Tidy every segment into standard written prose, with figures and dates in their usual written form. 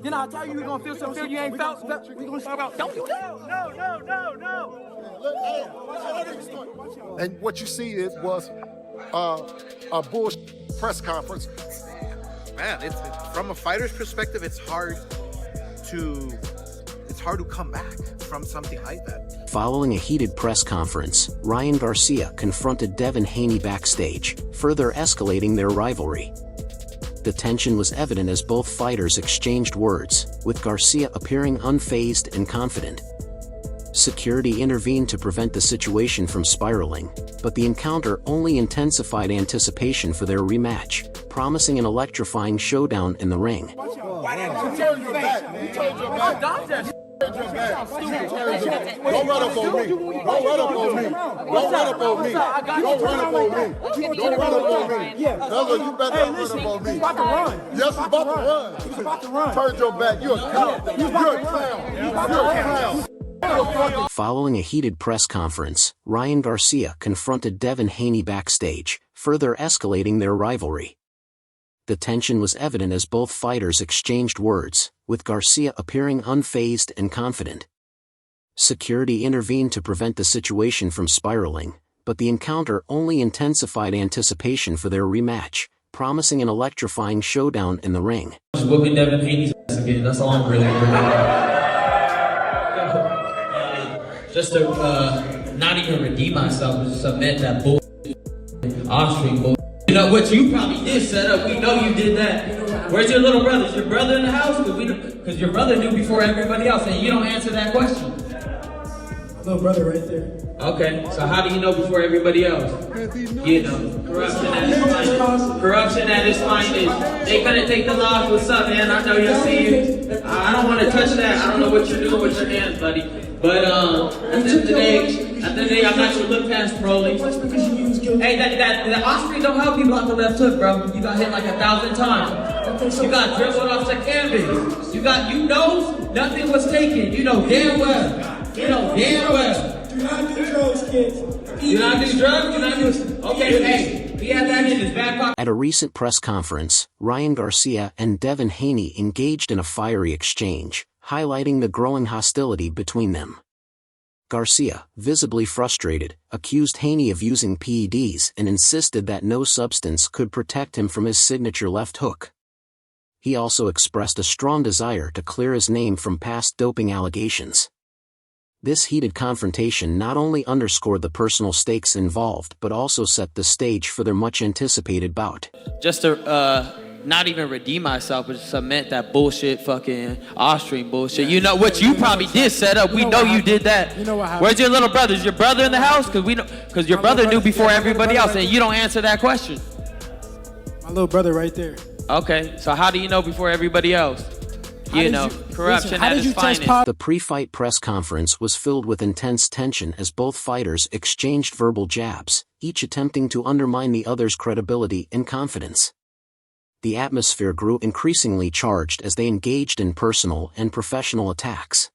Then I tell you you're gonna feel some feel you ain't felt. We gonna talk about don't do that. No. And what you see was a bullshit press conference. Man, it's from a fighter's perspective, it's hard to come back from something like that. Following a heated press conference, Ryan Garcia confronted Devin Haney backstage, further escalating their rivalry. The tension was evident as both fighters exchanged words, with Garcia appearing unfazed and confident. Security intervened to prevent the situation from spiraling, but the encounter only intensified anticipation for their rematch, promising an electrifying showdown in the ring. Don't run up on me. Don't run up on me. Don't run up on me. Don't run up on me. Don't run up on me. Brother, you better not run up on me. He's about to run. Yes, he's about to run. He's about to run. Turn your back. You're a clown. You're a clown. You're a clown. Following a heated press conference, Ryan Garcia confronted Devin Haney backstage, further escalating their rivalry. The tension was evident as both fighters exchanged words, with Garcia appearing unfazed and confident. Security intervened to prevent the situation from spiraling, but the encounter only intensified anticipation for their rematch, promising an electrifying showdown in the ring. Just whooping Devin Haney's ass again, that's all I'm really just to not even redeem myself, just submit that bull off-stream bull. You know what you probably did set up, we know you did that. Where's your little brother? Is your brother in the house? Because your brother knew before everybody else, and you don't answer that question. Little brother right there. Okay, so how do you know before everybody else? You know, corruption at its finest. Corruption at its finest. They couldn't take the loss. What's up, man? I know you'll see you. I don't want to touch that. I don't know what you're doing with your hands, buddy. But at the end of the day, I'm not gonna look past Broly. Hey, that Osprey don't help you block the left hook, bro. You got hit like 1,000 times. You got dribbled off the canvas. You know nothing was taken. You know damn well. You know damn well. Do not do drugs, kids. Do not do drugs? Do not do... Okay, hey, he had that in his back pocket. At a recent press conference, Ryan Garcia and Devin Haney engaged in a fiery exchange, highlighting the growing hostility between them. Garcia, visibly frustrated, accused Haney of using PEDs and insisted that no substance could protect him from his signature left hook. He also expressed a strong desire to clear his name from past doping allegations. This heated confrontation not only underscored the personal stakes involved but also set the stage for their much-anticipated bout. Just to not even redeem myself, but submit that bullshit fucking off-stream bullshit. You know what you probably did set up. We know you did that. You know what happened? Where's your little brother? Is your brother in the house? Because your brother knew before everybody else, and you don't answer that question. My little brother right there. Okay, so how do you know before everybody else? You know, corruption at its finest. The pre-fight press conference was filled with intense tension as both fighters exchanged verbal jabs, each attempting to undermine the other's credibility and confidence. The atmosphere grew increasingly charged as they engaged in personal and professional attacks.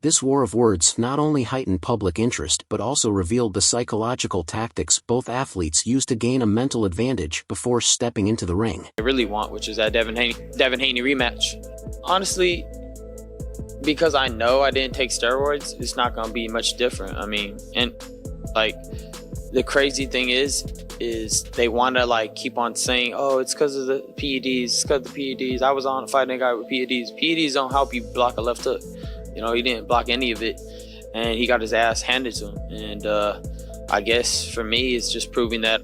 This war of words not only heightened public interest but also revealed the psychological tactics both athletes used to gain a mental advantage before stepping into the ring. I really want, which is that Devin Haney rematch. Honestly, because I know I didn't take steroids, it's not going to be much different. I mean, and like the crazy thing is they want to like keep on saying, oh, it's because of the PEDs, it's because of the PEDs. I was on fighting a guy with PEDs. PEDs don't help you block a left hook. You know, he didn't block any of it, and he got his ass handed to him. And I guess for me, it's just proving that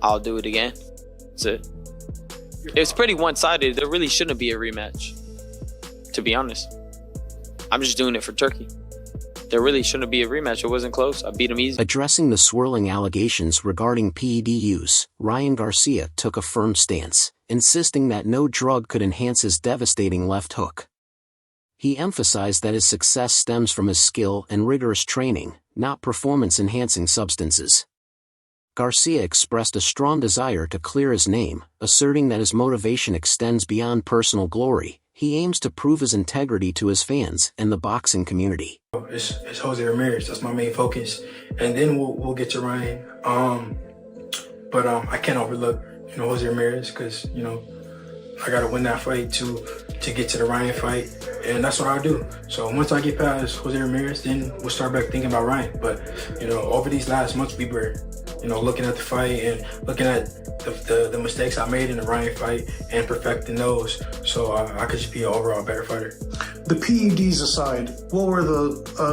I'll do it again. That's it. It's pretty one-sided. There really shouldn't be a rematch, to be honest. I'm just doing it for Turkey. There really shouldn't be a rematch. It wasn't close. I beat him easy. Addressing the swirling allegations regarding PED use, Ryan Garcia took a firm stance, insisting that no drug could enhance his devastating left hook. He emphasized that his success stems from his skill and rigorous training, not performance-enhancing substances. Garcia expressed a strong desire to clear his name, asserting that his motivation extends beyond personal glory. He aims to prove his integrity to his fans and the boxing community. It's Jose Ramirez. That's my main focus, and then we'll get to Ryan. But I can't overlook Jose Ramirez because I gotta win that fight to get to the Ryan fight, and that's what I'll do. So once I get past Jose Ramirez, then we'll start back thinking about Ryan. But over these last months, we were looking at the fight and looking at the mistakes I made in the Ryan fight and perfecting those, so I could just be an overall better fighter. The PEDs aside, what were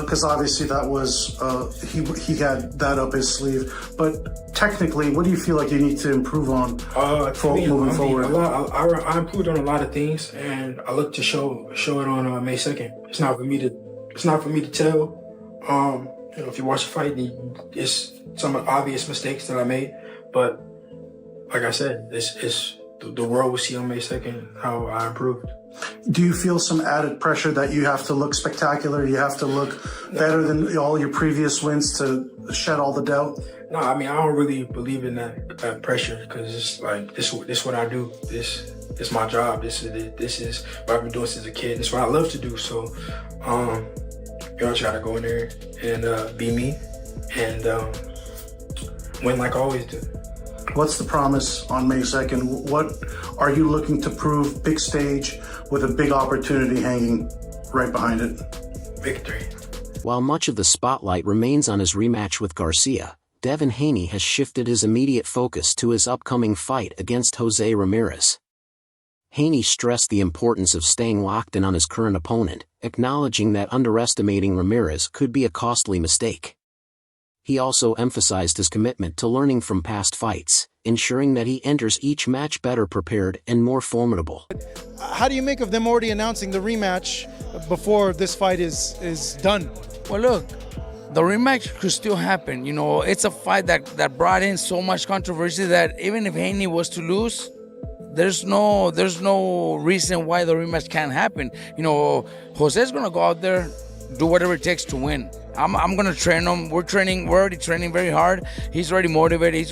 because obviously that was, he had that up his sleeve, but technically, what do you feel like you need to improve on moving forward? I improved on a lot of things, and I look to show it on May 2nd. It's not for me to tell. If you watch the fight, it's some obvious mistakes that I made, but like I said, the world will see on May 2nd how I improved. Do you feel some added pressure that you have to look spectacular, you have to look better than all your previous wins to shed all the doubt? No, I mean, I don't really believe in that pressure, because it's like, this is what I do. This is my job. This is what I've been doing since a kid. This is what I love to do. So, I just gotta go in there and be me and win like I always do. What's the promise on May 2nd? What are you looking to prove? Big stage with a big opportunity hanging right behind it. Victory. While much of the spotlight remains on his rematch with Garcia, Devin Haney has shifted his immediate focus to his upcoming fight against Jose Ramirez. Haney stressed the importance of staying locked in on his current opponent, acknowledging that underestimating Ramirez could be a costly mistake. He also emphasized his commitment to learning from past fights, ensuring that he enters each match better prepared and more formidable. How do you make of them already announcing the rematch before this fight is done? Well, look, the rematch could still happen. It's a fight that brought in so much controversy that even if Haney was to lose, there's no reason why the rematch can't happen. Jose's gonna go out there, do whatever it takes to win. I'm gonna train him. We're already training very hard. He's already motivated.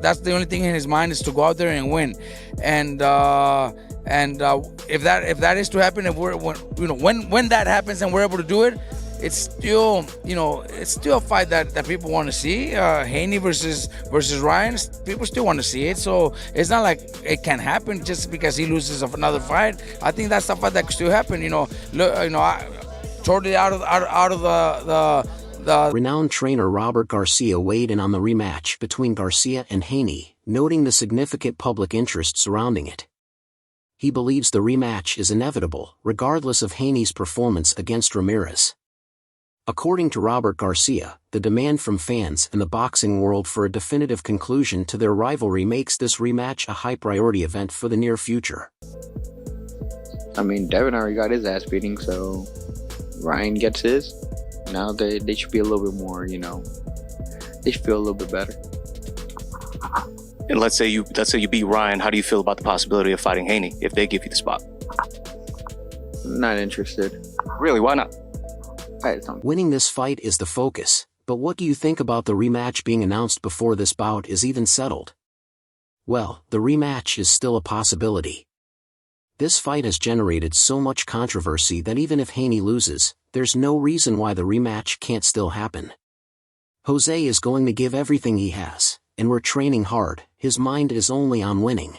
That's the only thing in his mind, is to go out there and win. And if that is to happen, when that happens and we're able to do it, it's still a fight that people want to see. Haney versus Ryan, people still want to see it. So it's not like it can happen just because he loses another fight. I think that's a fight that could still happen. Totally out of the Renowned trainer Robert Garcia weighed in on the rematch between Garcia and Haney, noting the significant public interest surrounding it. He believes the rematch is inevitable, regardless of Haney's performance against Ramirez. According to Robert Garcia, the demand from fans and the boxing world for a definitive conclusion to their rivalry makes this rematch a high-priority event for the near future. I mean, Devin already got his ass beating, so Ryan gets his. Now they should be a little bit more, they should feel a little bit better. And let's say you beat Ryan, how do you feel about the possibility of fighting Haney if they give you the spot? Not interested. Really, why not? Winning this fight is the focus, but what do you think about the rematch being announced before this bout is even settled? Well, the rematch is still a possibility. This fight has generated so much controversy that even if Haney loses, there's no reason why the rematch can't still happen. Jose is going to give everything he has, and we're training hard. His mind is only on winning.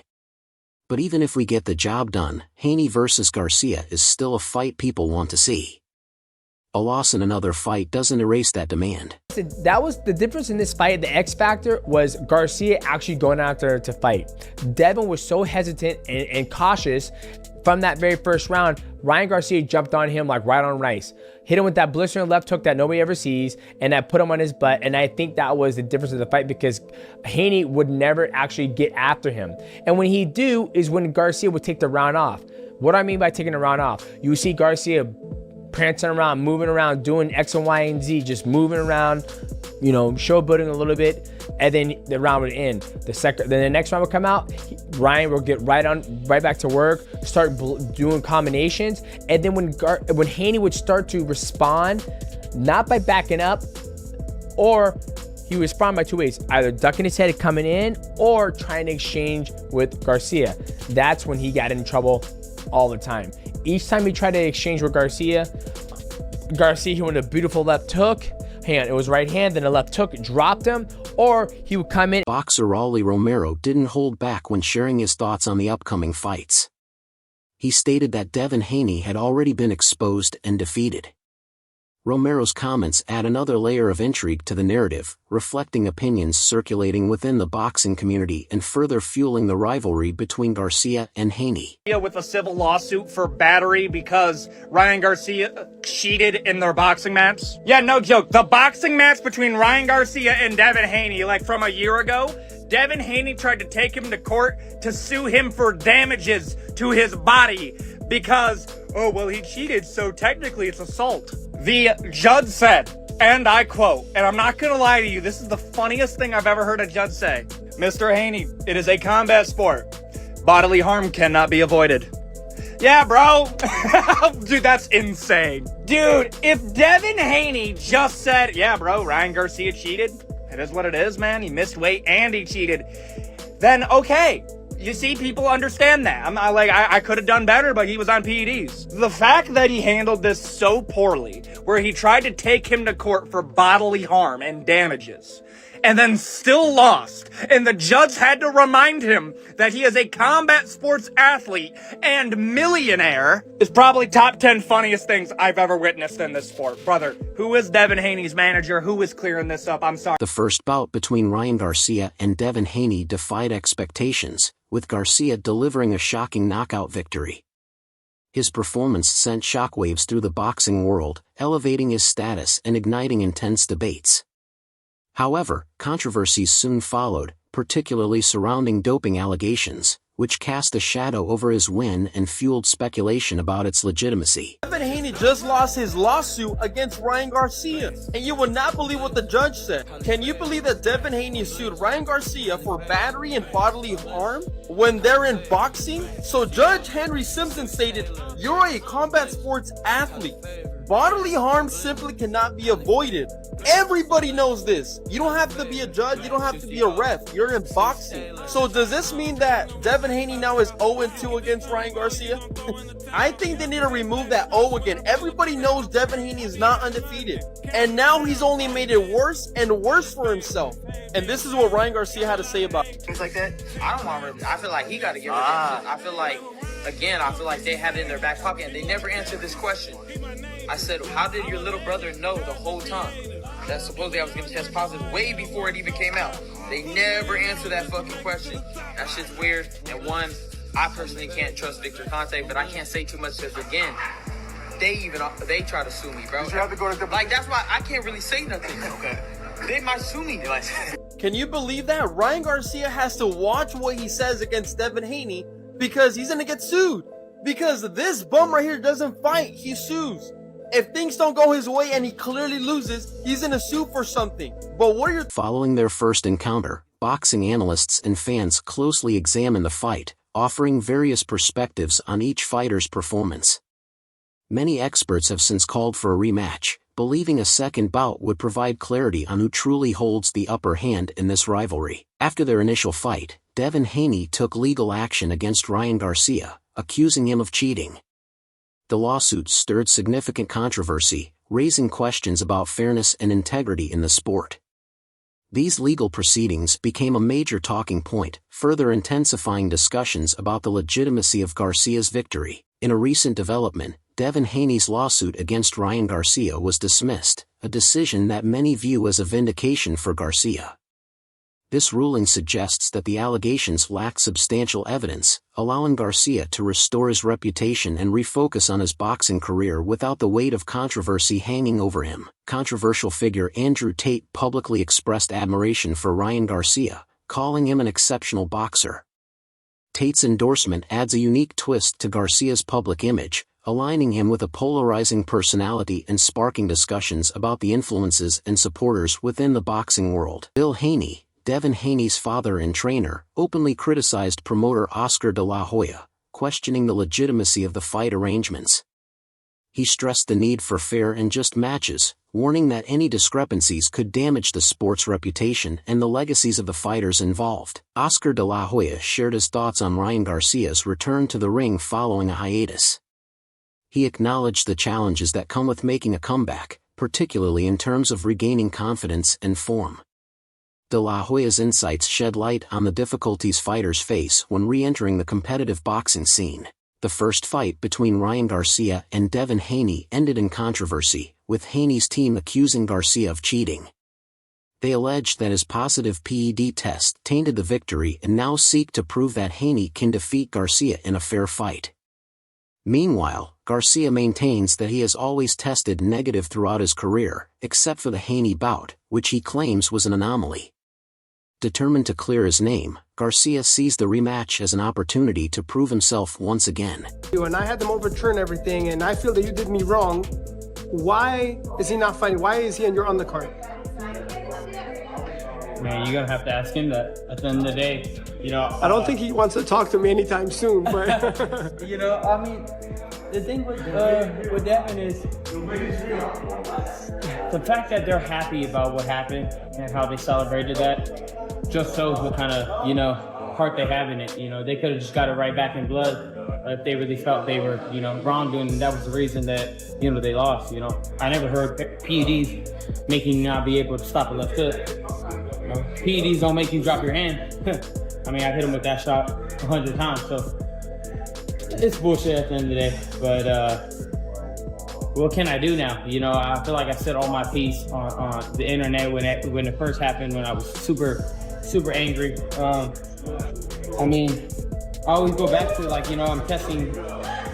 But even if we get the job done, Haney versus Garcia is still a fight people want to see. A loss in another fight doesn't erase that demand. That was the difference in this fight. The X factor was Garcia actually going out there to fight. Devin was so hesitant and cautious from that very first round. Ryan Garcia jumped on him like right on rice. Hit him with that blistering left hook that nobody ever sees, and that put him on his butt. And I think that was the difference of the fight, because Haney would never actually get after him. And when he do is when Garcia would take the round off. What do I mean by taking the round off? You see Garcia prancing around, moving around, doing X and Y and Z, just moving around, showboating a little bit, and then the round would end. Then the next round would come out, Ryan will get right back to work, start doing combinations, and then when Haney would start to respond, not by backing up, or he would respond by two ways, either ducking his head coming in or trying to exchange with Garcia. That's when he got in trouble all the time. Each time he tried to exchange with Garcia, he went a beautiful left hook. It was right hand, then a left hook dropped him, or he would come in. Boxer Rolly Romero didn't hold back when sharing his thoughts on the upcoming fights. He stated that Devin Haney had already been exposed and defeated. Romero's comments add another layer of intrigue to the narrative, reflecting opinions circulating within the boxing community and further fueling the rivalry between Garcia and Haney. With a civil lawsuit for battery because Ryan Garcia cheated in their boxing match. Yeah, no joke. The boxing match between Ryan Garcia and Devin Haney, like from a year ago, Devin Haney tried to take him to court to sue him for damages to his body because, oh, well, he cheated, so technically it's assault. The judge said, and I quote, and I'm not gonna lie to you, this is the funniest thing I've ever heard a judge say. Mr. Haney, it is a combat sport. Bodily harm cannot be avoided. Yeah, bro. Dude, that's insane. Dude, if Devin Haney just said, yeah, bro, Ryan Garcia cheated, it is what it is, man. He missed weight and he cheated. Then, okay. You see, people understand that. I'm not like, I could have done better, but he was on PEDs. The fact that he handled this so poorly, where he tried to take him to court for bodily harm and damages, and then still lost, and the judge had to remind him that he is a combat sports athlete and millionaire, is probably top 10 funniest things I've ever witnessed in this sport. Brother, who is Devin Haney's manager? Who is clearing this up? I'm sorry. The first bout between Ryan Garcia and Devin Haney defied expectations, with Garcia delivering a shocking knockout victory. His performance sent shockwaves through the boxing world, elevating his status and igniting intense debates. However, controversies soon followed, particularly surrounding doping allegations, which cast a shadow over his win and fueled speculation about its legitimacy. Devin Haney just lost his lawsuit against Ryan Garcia, and you would not believe what the judge said. Can you believe that Devin Haney sued Ryan Garcia for battery and bodily harm when they're in boxing? So Judge Henry Simpson stated, "You're a combat sports athlete. Bodily harm simply cannot be avoided. Everybody knows this. You don't have to be a judge. You don't have to be a ref. You're in boxing." So does this mean that Devin Haney now is 0-2 against Ryan Garcia? I think they need to remove that O again. Everybody knows Devin Haney is not undefeated. And now he's only made it worse and worse for himself. And this is what Ryan Garcia had to say about it. Things like that. I don't want to. I feel like he got to get redemption. I feel like they had it in their back pocket and they never answered this question. I said, how did your little brother know the whole time that supposedly I was going to test positive way before it even came out? They never answered that fucking question. That shit's weird. And one, I personally can't trust Victor Conte, but I can't say too much because again, they try to sue me, bro. You have to go to like that's why I can't really say nothing. Okay. They might sue me. Can you believe that? Ryan Garcia has to watch what he says against Devin Haney because he's gonna get sued. Because this bum right here doesn't fight, he sues. If things don't go his way and he clearly loses, he's gonna sue for something. But what are your... Following their first encounter, boxing analysts and fans closely examine the fight, offering various perspectives on each fighter's performance. Many experts have since called for a rematch, believing a second bout would provide clarity on who truly holds the upper hand in this rivalry. After their initial fight, Devin Haney took legal action against Ryan Garcia, accusing him of cheating. The lawsuit stirred significant controversy, raising questions about fairness and integrity in the sport. These legal proceedings became a major talking point, further intensifying discussions about the legitimacy of Garcia's victory. In a recent development, Devin Haney's lawsuit against Ryan Garcia was dismissed, a decision that many view as a vindication for Garcia. This ruling suggests that the allegations lack substantial evidence, allowing Garcia to restore his reputation and refocus on his boxing career without the weight of controversy hanging over him. Controversial figure Andrew Tate publicly expressed admiration for Ryan Garcia, calling him an exceptional boxer. Tate's endorsement adds a unique twist to Garcia's public image, aligning him with a polarizing personality and sparking discussions about the influences and supporters within the boxing world. Bill Haney, Devin Haney's father and trainer, openly criticized promoter Oscar de la Hoya, questioning the legitimacy of the fight arrangements. He stressed the need for fair and just matches, warning that any discrepancies could damage the sport's reputation and the legacies of the fighters involved. Oscar de la Hoya shared his thoughts on Ryan Garcia's return to the ring following a hiatus. He acknowledged the challenges that come with making a comeback, particularly in terms of regaining confidence and form. De la Hoya's insights shed light on the difficulties fighters face when re-entering the competitive boxing scene. The first fight between Ryan Garcia and Devin Haney ended in controversy, with Haney's team accusing Garcia of cheating. They alleged that his positive PED test tainted the victory and now seek to prove that Haney can defeat Garcia in a fair fight. Meanwhile, Garcia maintains that he has always tested negative throughout his career, except for the Haney bout, which he claims was an anomaly. Determined to clear his name, Garcia sees the rematch as an opportunity to prove himself once again. And I had them overturn everything, and I feel that you did me wrong. Why is he not fighting? Why is he on your undercard? Man, you're gonna have to ask him that at the end of the day. You know, I don't think he wants to talk to me anytime soon, but you know, I mean, the thing with Devin is the fact that they're happy about what happened and how they celebrated that just shows what kind of, you know, heart they have in it. You know, they could have just got it right back in blood if they really felt they were, you know, wrongdoing, and that was the reason that, you know, they lost. You know, I never heard PEDs making you not be able to stop a left hook. You know, PEDs don't make you drop your hand. I mean, I hit him with that shot 100 times, so it's bullshit at the end of the day. But what can I do now? You know, I feel like I said all my piece on the internet when it first happened, when I was super angry. I mean, I always go back to, like, you know, I'm testing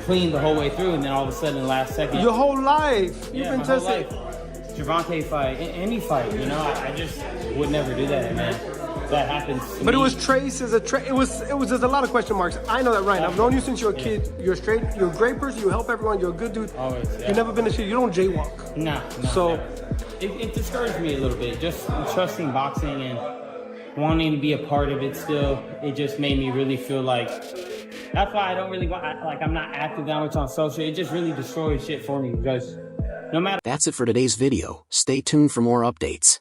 clean the whole way through, and then all of a sudden, last second. Your whole life, you've been testing. Javante fight, any fight, you know, I just would never do that, man. That happens to But me. it was Trace as a it was there's a lot of question marks. I know that, Ryan. I've known you since you were a kid. You're straight. You're a great person. You help everyone. You're a good dude. Always. Yeah. You've never been a shit. You don't jaywalk. No. So it discouraged me a little bit. Just trusting boxing and wanting to be a part of it still. It just made me really feel like. That's why I don't really want. I'm not active that much on social. It just really destroys shit for me because no matter. That's it for today's video. Stay tuned for more updates.